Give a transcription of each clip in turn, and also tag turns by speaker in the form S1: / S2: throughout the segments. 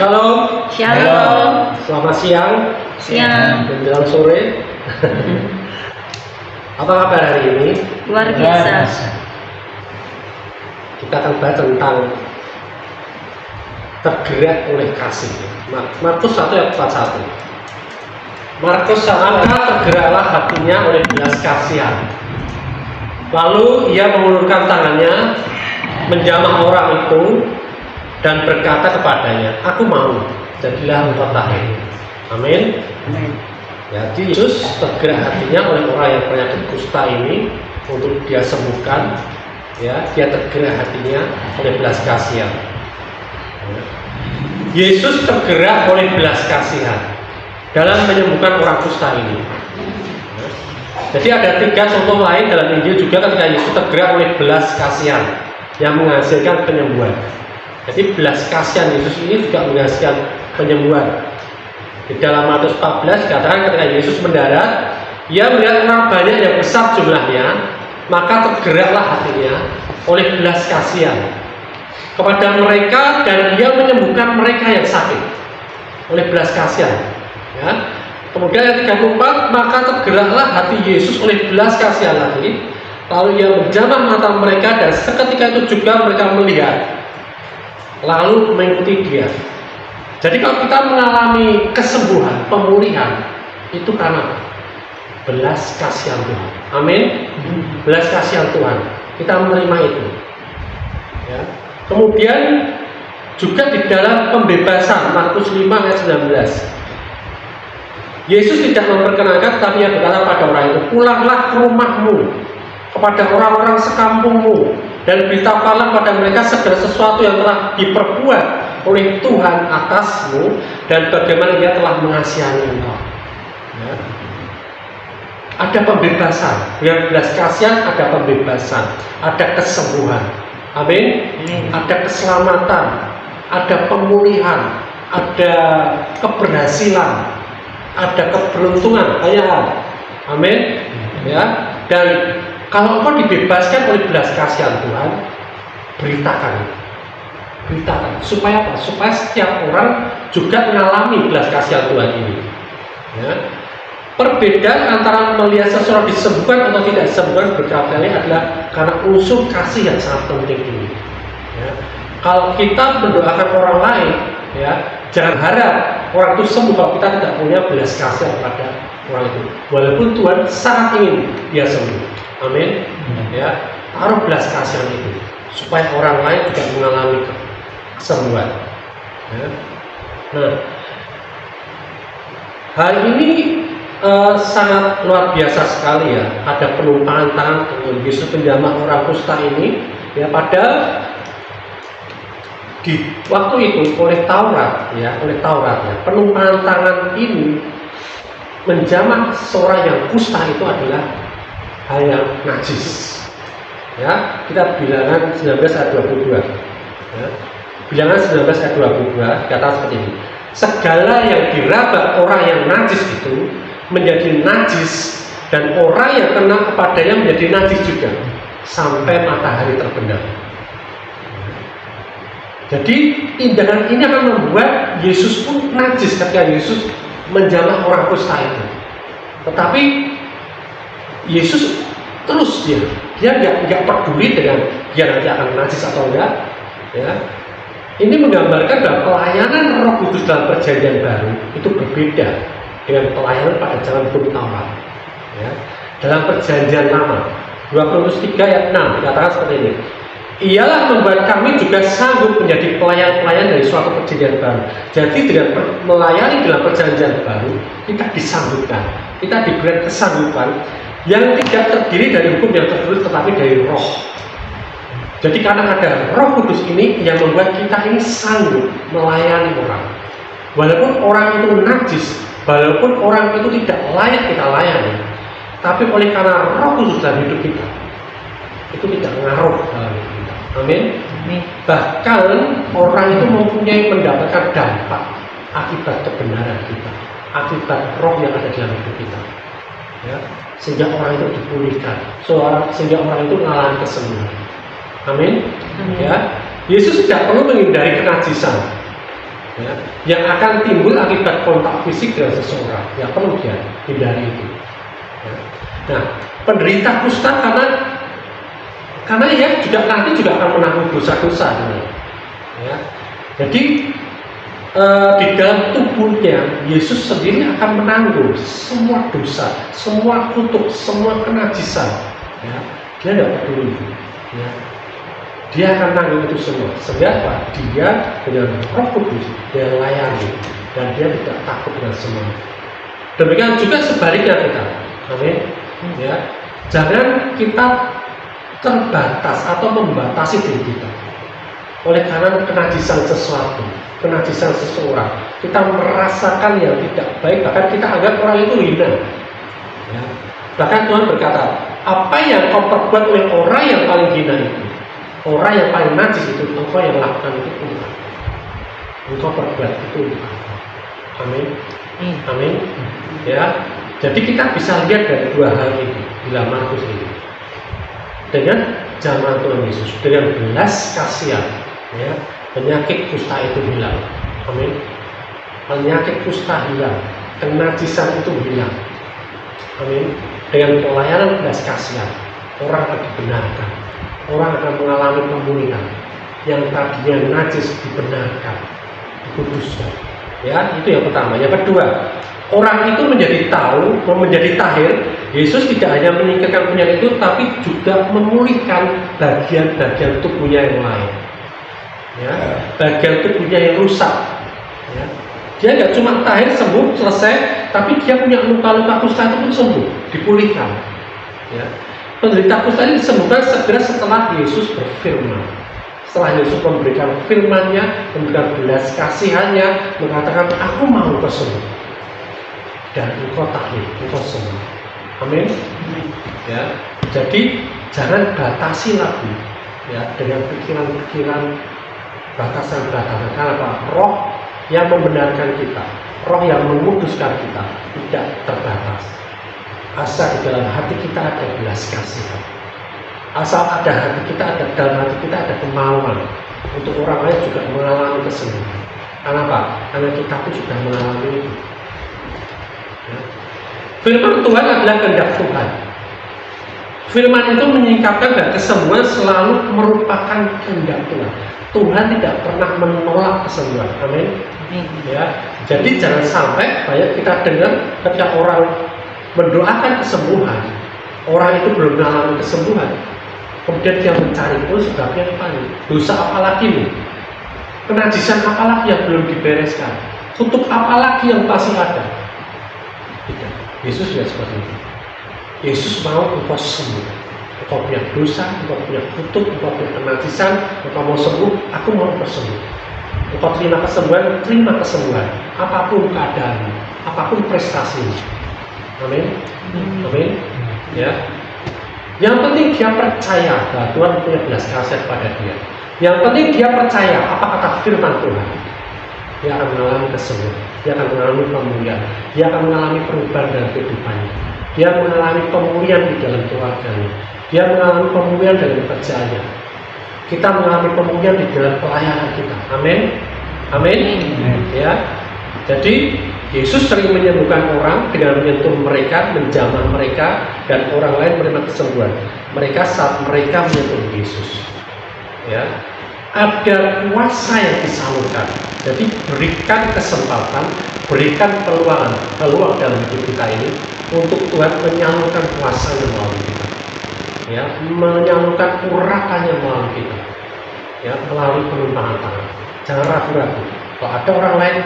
S1: Shalom.
S2: Shalom.
S1: Selamat siang.
S2: Siang.
S1: Menjelang sore. Apa kabar hari ini?
S2: Luar biasa.
S1: Kita akan bahas tentang tergerak oleh kasih. Markus 1 ayat 41. Markus 1, tergeraklah hatinya oleh belas kasihan. Lalu ia mengulurkan tangannya, menjamah orang itu dan berkata kepadanya, "Aku mau, jadilah engkau tahir." Amin. Jadi Yesus tergerak hatinya oleh orang yang penyakit kusta ini untuk dia sembuhkan. Ya, dia tergerak hatinya oleh belas kasihan. Yesus tergerak oleh belas kasihan dalam menyembuhkan orang kusta ini. Jadi ada 3 contoh lain dalam Injil juga ketika Yesus tergerak oleh belas kasihan yang menghasilkan penyembuhan. Jadi belas kasihan Yesus ini juga menghasilkan penyembuhan. Di dalam Matius 14 dikatakan ketika Yesus mendarat, ia melihat orang banyak yang besar jumlahnya, maka tergeraklah hatinya oleh belas kasihan kepada mereka dan ia menyembuhkan mereka yang sakit oleh belas kasihan. Ya. Kemudian ayat 34, maka tergeraklah hati Yesus oleh belas kasihan lagi, lalu ia menjamah mata mereka dan seketika itu juga mereka melihat, lalu mengikuti dia. Jadi kalau kita mengalami kesembuhan, pemulihan, itu karena belas kasihan Tuhan. Amin. Belas kasihan Tuhan. Kita menerima itu. Ya. Kemudian juga di dalam pembebasan Markus 5 ayat 19. Yesus tidak memperkenankan, tapi ia berkata pada orang itu, "Pulanglah ke rumahmu, kepada orang-orang sekampungmu, dan beritahukanlah pada mereka segala sesuatu yang telah diperbuat oleh Tuhan atasmu dan bagaimana Dia telah mengasihi engkau." Ya. Ada pembebasan, dengan belas kasihan ada pembebasan, ada kesembuhan. Amin. Ada keselamatan, ada pemulihan, ada keberhasilan, ada keberuntungan, banyak hal. Amin. Ya. Dan kalau engkau dibebaskan oleh belas kasihan Tuhan, beritakan supaya apa? Supaya setiap orang juga mengalami belas kasihan Tuhan ini. Ya. Perbedaan antara melihat seseorang disembuhkan atau tidak disembuhkan berkali-kali adalah karena unsur kasih yang sangat penting ini. Ya. Kalau kita mendoakan orang lain, ya, jangan harap orang itu sembuh kalau kita tidak punya belas kasihan kepada orang itu. Walaupun Tuhan sangat ingin dia sembuh. Amin. Ya, taruh belas kasihan itu supaya orang lain juga mengalami kesembuhan. Ya. Nah, hal ini sangat luar biasa sekali ya. Ada penumpangan tangan dengan Yesus penjamah orang kusta ini. Ya, padahal di waktu itu oleh Taurat ya, penumpangan tangan ini menjamah seorang yang kusta itu adalah hal yang najis. Ya, kita bilangan 19 ayat 22. Ya. Bilangan 19 ayat 22 kata seperti ini. Segala yang diraba orang yang najis itu menjadi najis, dan orang yang kena kepadanya menjadi najis juga sampai matahari terbenam. Jadi tindakan ini akan membuat Yesus pun najis ketika Yesus menjamah orang kusta itu. Tetapi Yesus terus dia nggak peduli dengan dia nanti akan najis atau enggak. Ya. Ini menggambarkan bahwa pelayanan Roh Kudus dalam Perjanjian Baru itu berbeda dengan pelayanan pada zaman hukum Taurat. Ya. Dalam Perjanjian Lama 2 Korintus 3 ayat 6 dikatakan seperti ini. Ialah membuat kami juga sanggup menjadi pelayan-pelayan dari suatu perjanjian baru. Jadi dengan melayani dalam perjanjian baru, kita disanggupkan, kita diberi kesanggupan yang tidak terdiri dari hukum yang tertulis, tetapi dari Roh. Jadi karena ada Roh Kudus ini yang membuat kita ini sanggup melayani orang. Walaupun orang itu najis, walaupun orang itu tidak layak kita layani, tapi oleh karena Roh Kudus dalam hidup kita, itu tidak ngaruh dalam hidup kita. Amin. Bahkan orang itu mempunyai mendapatkan dampak akibat kebenaran kita, akibat Roh yang ada dalam hidup kita. Ya, sehingga orang itu dipulihkan, sehingga orang itu mengalami kesembuhan. Amin. Ya, Yesus tidak perlu menghindari kenajisan. ya, yang akan timbul akibat kontak fisik dengan seseorang, yang perlu dia hindari itu. Ya. Nah, penderita kusta karena ya juga nanti juga akan menanggung dosa-dosa, ya. Jadi di dalam tubuhnya Yesus sendiri akan menanggung semua dosa, semua kutuk, semua kenajisan. Ya. Dia tidak peduli. Ya. Dia akan menanggung itu semua. Sehingga apa? Dia dengan Roh Kudus dia layani dan dia tidak takut dengan semua. Demikian juga sebaliknya kita. Amin. Ya. Jangan kita terbatas atau membatasi diri kita oleh karena kenajisan sesuatu, kenajisan seseorang. Kita merasakan yang tidak baik, bahkan kita anggap orang itu hina. Ya. Bahkan Tuhan berkata, apa yang kau perbuat oleh orang yang paling hina itu, orang yang paling najis itu, engkau yang lakukan itu untuk apa? Engkau perbuat itu untuk apa? Amin. Amin. Ya. Jadi kita bisa lihat dari dua hal ini bila Markus ini. Dengan zaman Tuhan Yesus, dengan belas kasihan, ya, penyakit kusta itu hilang. Amin. Penyakit kusta hilang, kenajisan itu hilang. Amin. Dengan pelayanan belas kasihan, orang akan dibenarkan, orang akan mengalami pemulihan. Yang tadinya najis dibenarkan, dikuduskan. Ya, itu yang pertama. Yang kedua, orang itu menjadi tahu, menjadi tahir. Yesus tidak hanya menyingkirkan penyakit itu, tapi juga memulihkan bagian-bagian tubuhnya yang lain. Ya, bagian tubuhnya yang rusak. Ya. Dia nggak cuma tahir sembuh selesai, tapi dia punya luka-luka kusta itu pun sembuh, dipulihkan. Ya. Penderita kusta ini disembuhkan segera setelah Yesus berfirman. Setelah Yesus memberikan firman-Nya, memberikan belas kasihannya, mengatakan, aku mau kau sembuh. Dan engkau tahir, engkau sembuh. Amin. Ya, jadi jangan batasi lagi, ya, dengan pikiran-pikiran batasan-batasan. Karena apa? Roh yang membenarkan kita, roh yang menguduskan kita tidak terbatas. Asal di dalam hati kita ada belas kasihan, asal ada hati kita ada dalam hati kita ada kemauan untuk orang lain juga mengalami kesembuhan. Karena apa? Karena kita pun sudah mengalami itu. Ya. Firman Tuhan adalah kehendak Tuhan. Firman itu menyingkapkan bahwa kesembuhan selalu merupakan kehendak Tuhan. Tuhan tidak pernah menolak kesembuhan. Amin. Ya. Jadi jangan sampai banyak kita dengar ketika orang mendoakan kesembuhan, orang itu belum mengalami kesembuhan, kemudian dia mencari sebabnya apa nih? Dosa apa lagi nih? Kenajisan apa lagi yang belum dibereskan? Kutuk apa lagi yang masih ada? Tidak. Yesus tidak seperti itu. Yesus mau engkau sembuh. Engkau punya dosa, engkau punya kutuk, engkau punya kenajisan, engkau mau sembuh, aku mau engkau sembuh. Engkau terima kesembuhan, apapun keadaan, apapun prestasimu. Amin. Amin. Ya. Yang penting dia percaya bahwa Tuhan punya belas kasihan pada dia. Yang penting dia percaya apa kata firman Tuhan. Dia akan mengalami kesembuhan, dia akan mengalami pemulihan, dia akan mengalami perubahan dalam kehidupannya, dia mengalami pemulihan di dalam keluarganya, dia mengalami pemulihan dalam kerjaannya, kita mengalami pemulihan di dalam pelayanan kita. Amin. Amin. Ya. Jadi Yesus sering menyembuhkan orang dengan menyentuh mereka, menjamah mereka, dan orang lain menerima kesembuhan. Mereka saat mereka menyentuh Yesus. Ya. Ada kuasa yang disalurkan. Jadi berikan kesempatan, berikan peluang dalam hidup kita ini untuk Tuhan menyalurkan kuasanya melalui kita, ya, menyalurkan urapannya melalui kita, ya, melalui penumpahan tangan. Jangan ragu-ragu. Kalau ada orang lain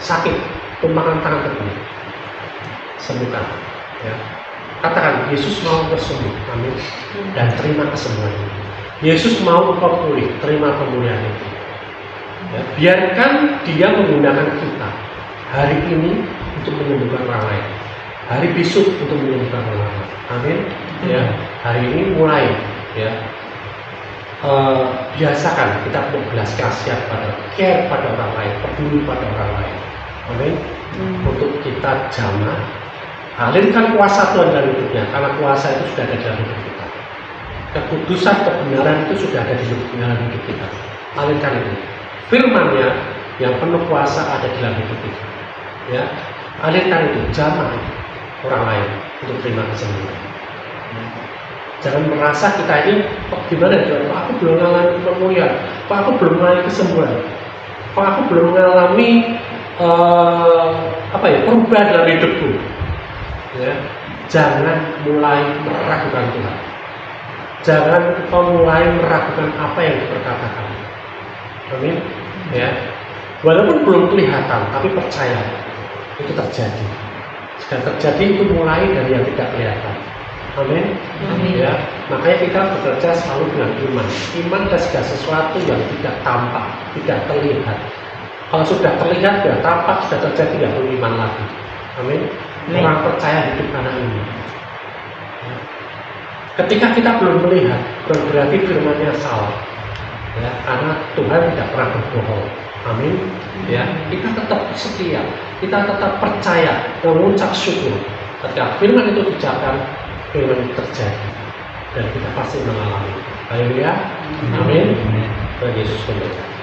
S1: sakit, tumpahan tangan terkena, sembuhkan. Ya. Katakan, Yesus mau bersembuh, amin, dan terima kesembuhan itu. Yesus mau engkau pulih, terima pemulihan itu. Ya, biarkan dia menggunakan kita hari ini untuk menyembuhkan orang lain, hari besok untuk menyembuhkan orang lain. Amin. Ya, hari ini mulai, ya, biasakan kita belas kasihan pada orang lain, peduli pada orang lain. Amin. Untuk kita jamah, alirkan kuasa Tuhan dalam hidupnya, karena kuasa itu sudah ada dalam hidup kita. Kekudusan, kebenaran itu sudah ada di dalam hidup kita. Alirkan itu. Firman-Nya yang penuh kuasa ada di dalam hidup kita. Ya, alihkan itu, jamah orang lain untuk terima kesembuhan. Jangan merasa kita ini, Pak gimana ya, Pak aku belum mengalami pemulihan, Pak aku belum mengalami kesembuhan, Pak aku belum mengalami perubahan dalam hidupku. Ya, jangan mulai meragukan Tuhan. Jangan mulai meragukan apa yang diperkatakan. Amin. Ya, walaupun belum kelihatan, tapi percaya itu terjadi. Jika terjadi itu mulai dari yang tidak kelihatan. Amin. Ya, makanya kita bekerja selalu dengan iman. Iman adalah segala sesuatu yang tidak tampak, tidak terlihat. Kalau sudah terlihat, sudah tampak, sudah terjadi, tidak perlu iman lagi. Amin. Orang percaya hidup karena ini. Ketika kita belum melihat, berarti firman-Nya salah. Ya, karena Tuhan tidak pernah berbohong. Amin. Ya, kita tetap setia, kita tetap percaya, mengucap syukur. Ketika firman itu diucapkan, firman itu terjadi, dan kita pasti mengalami. Haleluya. Amin. Tuhan Yesus memberkati.